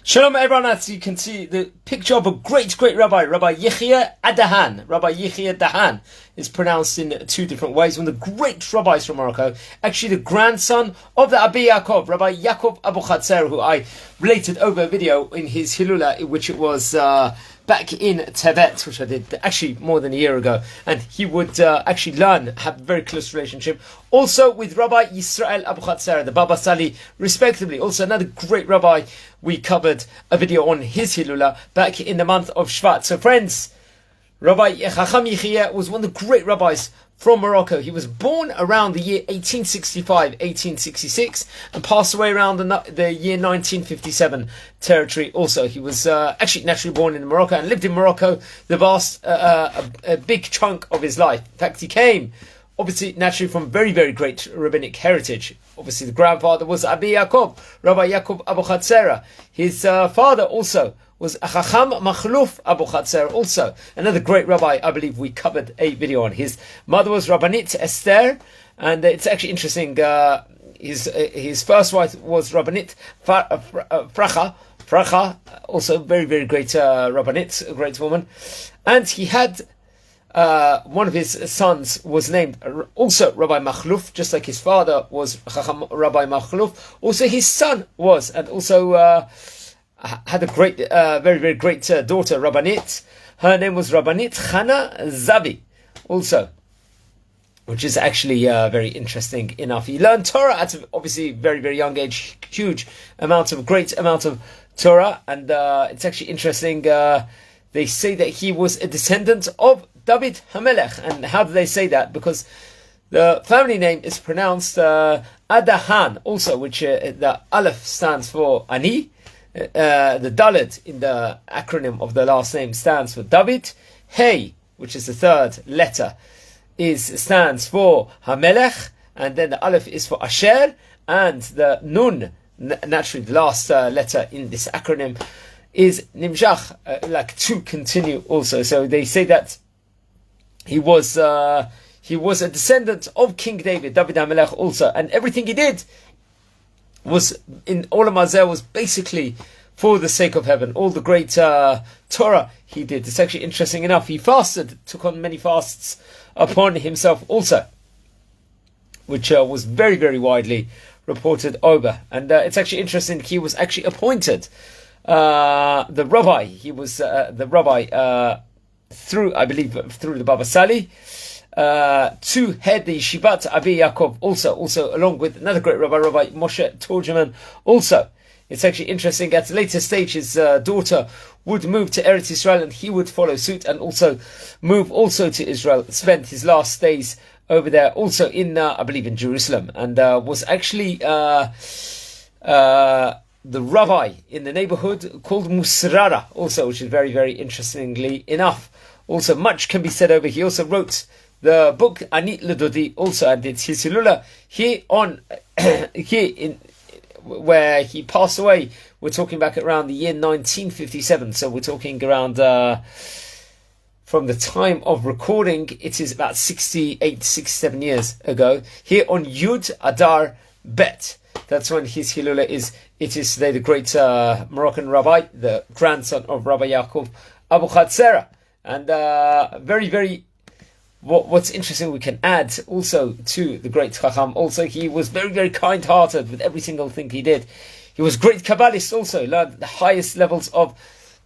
Shalom everyone, as you can see the picture of a great rabbi, Rabbi Yechieh ADahan. Rabbi Yechieh ADahan is pronounced in two different ways. One of the great rabbis from Morocco, actually the grandson of the Abir Yaakov, Rabbi Yaakov Abichациרא, who I related over a video in his Hilula, which it was back in Tibet, which I did actually more than a year ago, and he would actually have a very close relationship also with Rabbi Israel Abichациרא, the Baba Sali, respectively. Also another great rabbi. We covered a video on his Hilula back in the month of Shvat. So friends, Rabbi Yechieh was one of the great rabbis from Morocco. He was born around the year 1865, 1866, and passed away around the year 1957 territory also. He was actually naturally born in Morocco and lived in Morocco the vast, a big chunk of his life. In fact, he came obviously naturally from very, very great rabbinic heritage. Obviously the grandfather was Abir Yaakov, Rabbi Yaakov Abichациרא. His father also was Chacham Machluf Abichациרא, also another great rabbi. I believe we covered a video on. His mother was Rabbanit Esther, and it's actually interesting. His first wife was Rabbanit Fracha, also very, very great Rabbanit, a great woman, and he had one of his sons was named also Rabbi Machluf, just like his father was Chacham Rabbi Machluf. Also his son was, and also had a great, very, very great daughter, Rabbanit. Her name was Rabbanit Chana Zavi, also, which is actually very interesting enough. He learned Torah at obviously very, very young age, great amount of Torah, and it's actually interesting. They say that he was a descendant of David HaMelech. And how do they say that? Because the family name is pronounced ADahan also, which the Aleph stands for Ani. The Dalet in the acronym of the last name stands for David. Hey, which is the third letter, stands for HaMelech. And then the Aleph is for Asher. And the Nun, naturally the last letter in this acronym, is Nimshach, like to continue also. So they say that he was a descendant of King David HaMelech also, and everything he did was in Olam Hazeh was basically for the sake of heaven. All the great Torah he did. It's actually interesting enough. He fasted, took on many fasts upon himself also, which was very, very widely reported over. And it's actually interesting. He was actually appointed the rabbi. He was the rabbi through the Baba Sali, to head the Yeshivat Abir Yaakov also along with another great rabbi, Rabbi Moshe Tourgeman also. It's actually interesting, at a later stage his daughter would move to Eretz Israel and he would follow suit and also move also to Israel, spent his last days over there also in, I believe in Jerusalem, and was actually the rabbi in the neighborhood called Musrara also, which is very, very interestingly enough. Also, much can be said over. He also wrote the book Ani Ledodi also, and it's his Hilula here in where he passed away. We're talking back around the year 1957, so we're talking around from the time of recording, it is about 67 years ago. Here on Yud Adar Bet, that's when his Hilula is. It is today the great Moroccan rabbi, the grandson of Rabbi Yaakov Abichациרא. And very, very, what's interesting, we can add also to the great Chacham, also he was very, very kind-hearted with every single thing he did. He was great Kabbalist also, learned the highest levels of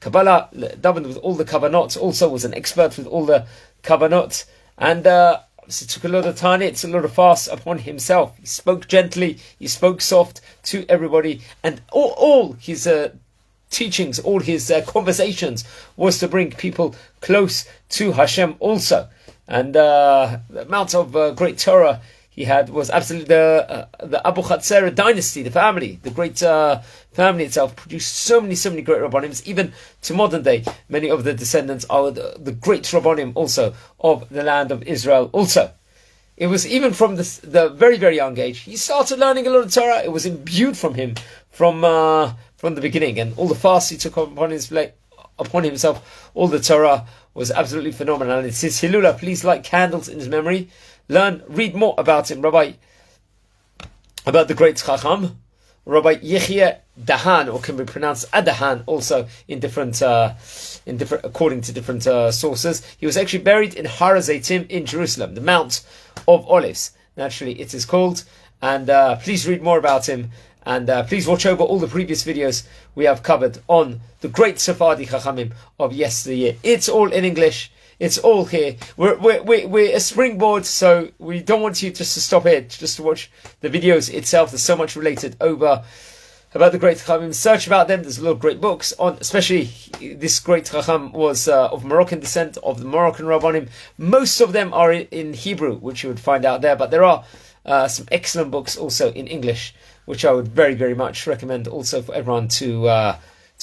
Kabbalah, davened with all the Kabbanot, also was an expert with all the Kabbanot, and so took a lot of tanits, a lot of fasts upon himself. He spoke gently, he spoke soft to everybody, and all his teachings, all his conversations was to bring people close to Hashem also. And the amount of great Torah he had was absolutely the Abichациרא dynasty, the family, the great family itself produced so many great Rabbanims. Even to modern day, many of the descendants are the great Rabbanim also of the land of Israel also. It was even from the very, very young age, he started learning a lot of Torah. It was imbued from him from the beginning, and all the fasts he took upon himself, all the Torah was absolutely phenomenal. And it's his Hilula. Please light candles in his memory. Read more about him, about the great Chacham. Rabbi Yechieh ADahan, or can be pronounced ADahan, also in different according to different sources. He was actually buried in Har Hazeitim in Jerusalem, the Mount of Olives. Naturally, it is called. And please read more about him. And please watch over all the previous videos we have covered on the great Sephardi Chachamim of yesteryear. It's all in English. It's all here. We're a springboard, so we don't want you just to stop here, just to watch the videos itself. There's so much related over about the great Chachamim. Search about them. There's a lot of great books on, especially this great Chacham was of Moroccan descent, of the Moroccan Rabbanim. Most of them are in Hebrew, which you would find out there, but there are some excellent books also in English, which I would very, very much recommend also for everyone to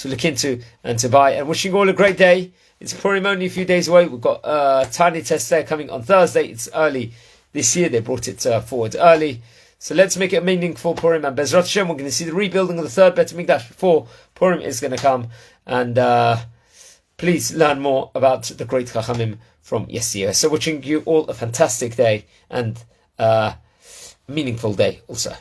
look into and to buy. And wishing you all a great day. It's Purim only a few days away. We've got a tiny test there coming on Thursday. It's early this year. They brought it forward early. So let's make it a meaningful Purim. And Bezrat Hashem, we're going to see the rebuilding of the third Bet HaMikdash before Purim is going to come. And please learn more about the great Chachamim from yesteryear. So wishing you all a fantastic day and meaningful day also.